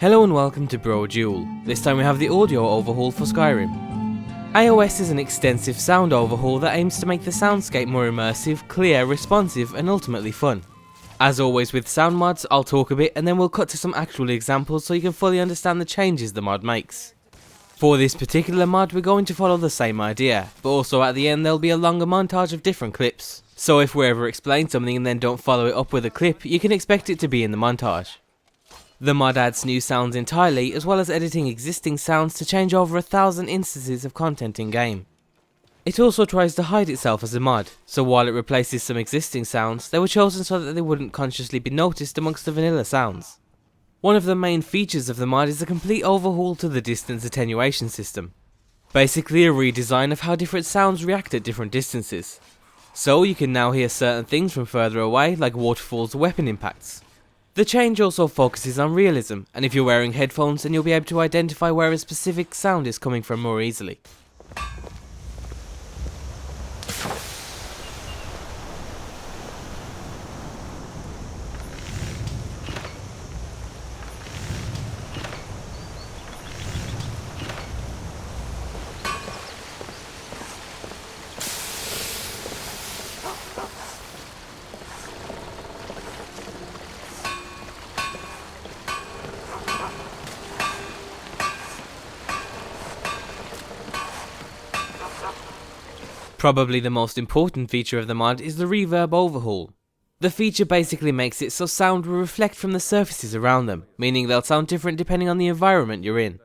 Hello and welcome to Brodual. This time we have the audio overhaul for Skyrim. iOS is an extensive sound overhaul that aims to make the soundscape more immersive, clear, responsive and ultimately fun. As always with sound mods, I'll talk a bit and then we'll cut to some actual examples so you can fully understand the changes the mod makes. For this particular mod we're going to follow the same idea, but also at the end there'll be a longer montage of different clips. So if we ever explain something and then don't follow it up with a clip, you can expect it to be in the montage. The mod adds new sounds entirely, as well as editing existing sounds to change over 1,000 instances of content in game. It also tries to hide itself as a mod, so while it replaces some existing sounds, they were chosen so that they wouldn't consciously be noticed amongst the vanilla sounds. One of the main features of the mod is a complete overhaul to the distance attenuation system. Basically a redesign of how different sounds react at different distances. So you can now hear certain things from further away, like waterfalls or weapon impacts. The change also focuses on realism, and if you're wearing headphones then you'll be able to identify where a specific sound is coming from more easily. Probably the most important feature of the mod is the Reverb Overhaul. The feature basically makes it so sound will reflect from the surfaces around them, meaning they'll sound different depending on the environment you're in.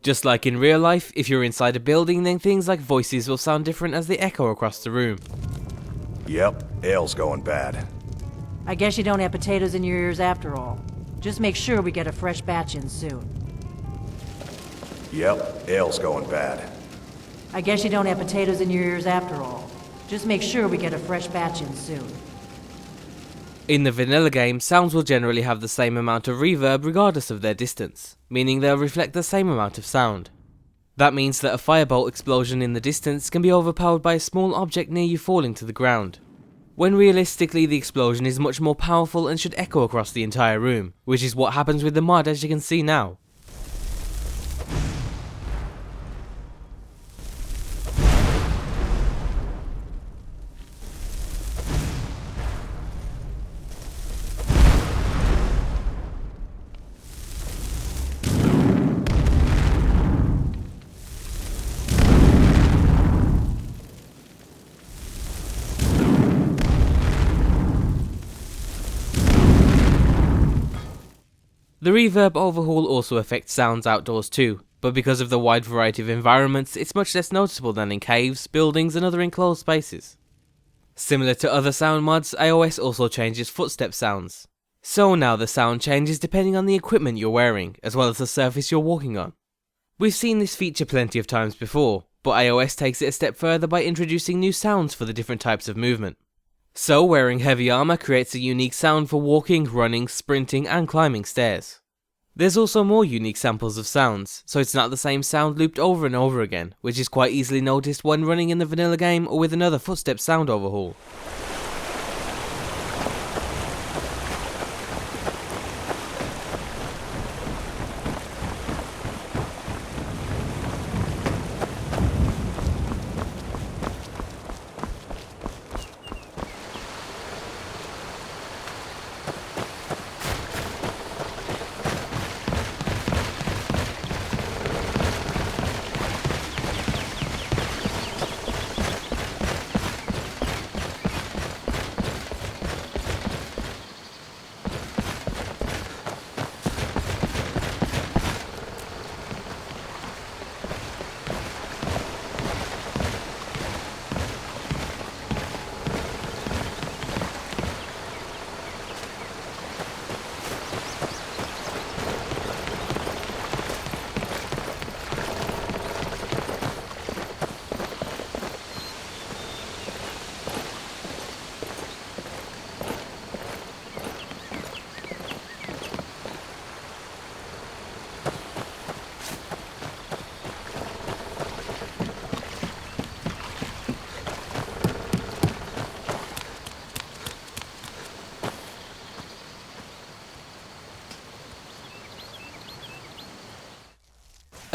Just like in real life, if you're inside a building then things like voices will sound different as they echo across the room. Yep, ale's going bad. I guess you don't have potatoes in your ears after all. Just make sure we get a fresh batch in soon. Yep, ale's going bad. I guess you don't have potatoes in your ears after all. Just make sure we get a fresh batch in soon. In the vanilla game, sounds will generally have the same amount of reverb regardless of their distance, meaning they'll reflect the same amount of sound. That means that a firebolt explosion in the distance can be overpowered by a small object near you falling to the ground, when realistically the explosion is much more powerful and should echo across the entire room, which is what happens with the mod as you can see now. The Reverb Overhaul also affects sounds outdoors too, but because of the wide variety of environments, it's much less noticeable than in caves, buildings and other enclosed spaces. Similar to other sound mods, iOS also changes footstep sounds. So now the sound changes depending on the equipment you're wearing, as well as the surface you're walking on. We've seen this feature plenty of times before, but iOS takes it a step further by introducing new sounds for the different types of movement. So wearing heavy armor creates a unique sound for walking, running, sprinting and climbing stairs. There's also more unique samples of sounds, so it's not the same sound looped over and over again, which is quite easily noticed when running in the vanilla game or with another footstep sound overhaul.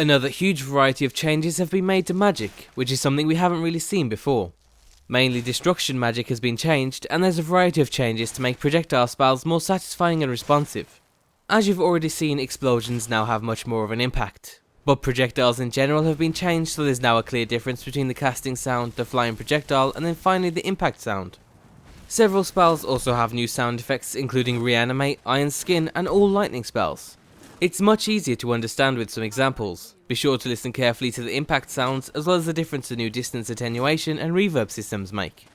Another huge variety of changes have been made to magic, which is something we haven't really seen before. Mainly destruction magic has been changed, and there's a variety of changes to make projectile spells more satisfying and responsive. As you've already seen, explosions now have much more of an impact, but projectiles in general have been changed, so there's now a clear difference between the casting sound, the flying projectile, and then finally the impact sound. Several spells also have new sound effects, including Reanimate, Iron Skin, and all lightning spells. It's much easier to understand with some examples. Be sure to listen carefully to the impact sounds, as well as the difference the new distance attenuation and reverb systems make.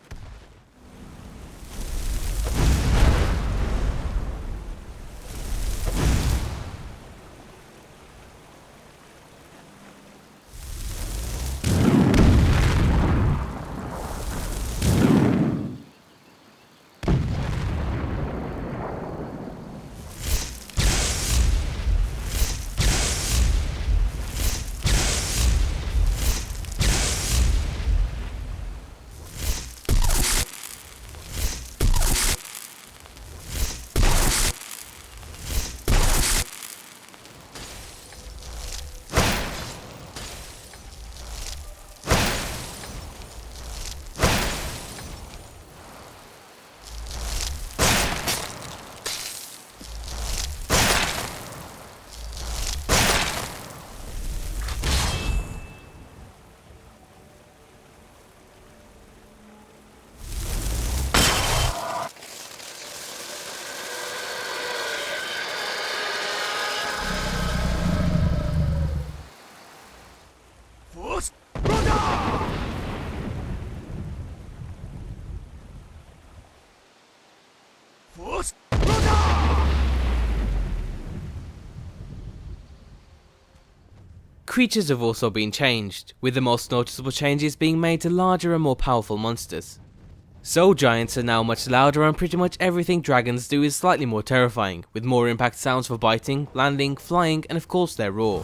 Creatures have also been changed, with the most noticeable changes being made to larger and more powerful monsters. So giants are now much louder, and pretty much everything dragons do is slightly more terrifying, with more impact sounds for biting, landing, flying, and of course their roar.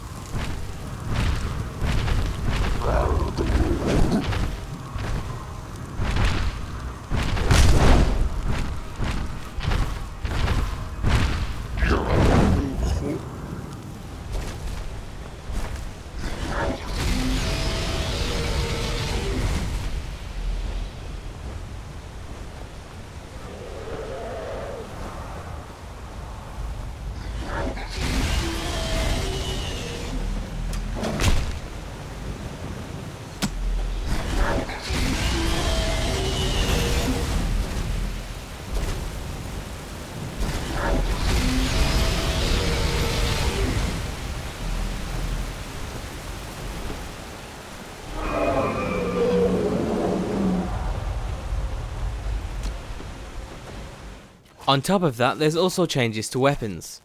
On top of that, there's also changes to weapons.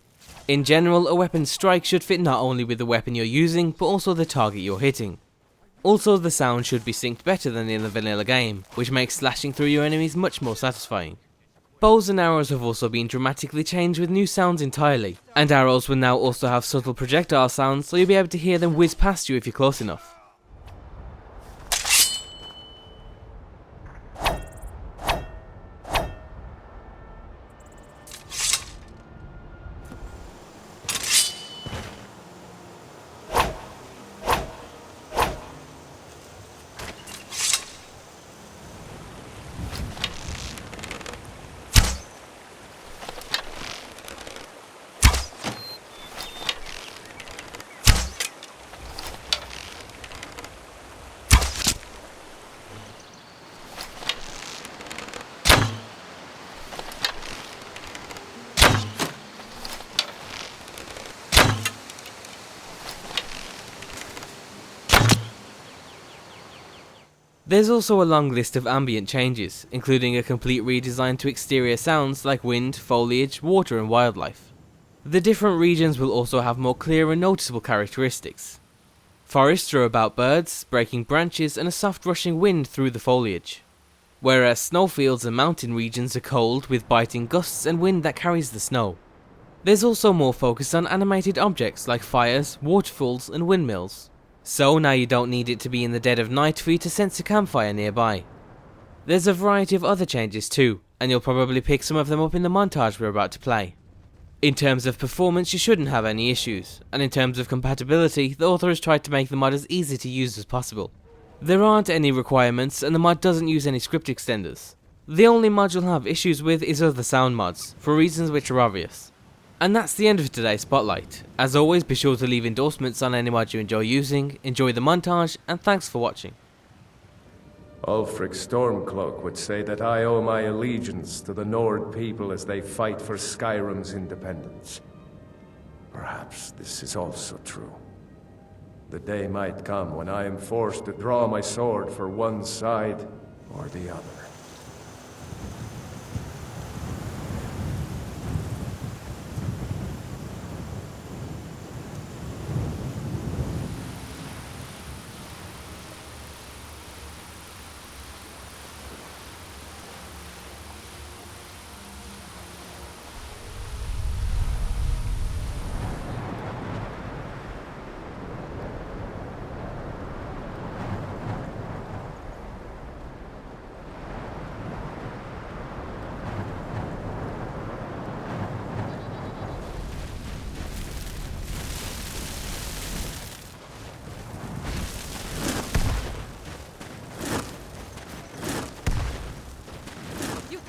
In general, a weapon's strike should fit not only with the weapon you're using, but also the target you're hitting. Also, the sound should be synced better than in the vanilla game, which makes slashing through your enemies much more satisfying. Bows and arrows have also been dramatically changed with new sounds entirely, and arrows will now also have subtle projectile sounds, so you'll be able to hear them whiz past you if you're close enough. There's also a long list of ambient changes, including a complete redesign to exterior sounds like wind, foliage, water and wildlife. The different regions will also have more clear and noticeable characteristics. Forests are about birds, breaking branches and a soft rushing wind through the foliage, whereas snowfields and mountain regions are cold with biting gusts and wind that carries the snow. There's also more focus on animated objects like fires, waterfalls and windmills. So now you don't need it to be in the dead of night for you to sense a campfire nearby. There's a variety of other changes too, and you'll probably pick some of them up in the montage we're about to play. In terms of performance, you shouldn't have any issues, and in terms of compatibility, the author has tried to make the mod as easy to use as possible. There aren't any requirements, and the mod doesn't use any script extenders. The only mod you'll have issues with is other sound mods, for reasons which are obvious. And that's the end of today's spotlight. As always, be sure to leave endorsements on any mod you enjoy using, enjoy the montage, and thanks for watching. Ulfric Stormcloak would say that I owe my allegiance to the Nord people as they fight for Skyrim's independence. Perhaps this is also true. The day might come when I am forced to draw my sword for one side or the other.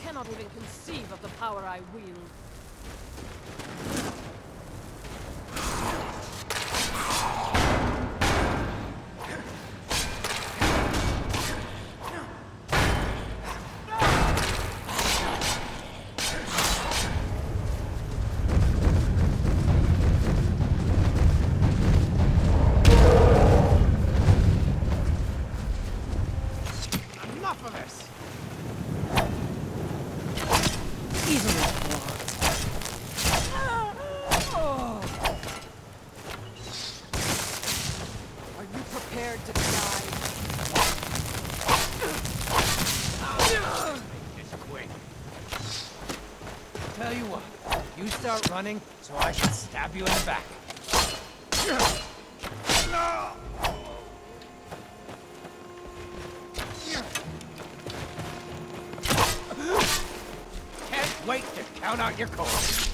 Cannot even conceive of the power I wield. Enough of this! Are you prepared to die? Make this quick. Tell you what, you start running so I can stab you in the back. Can't wait to count out your coins.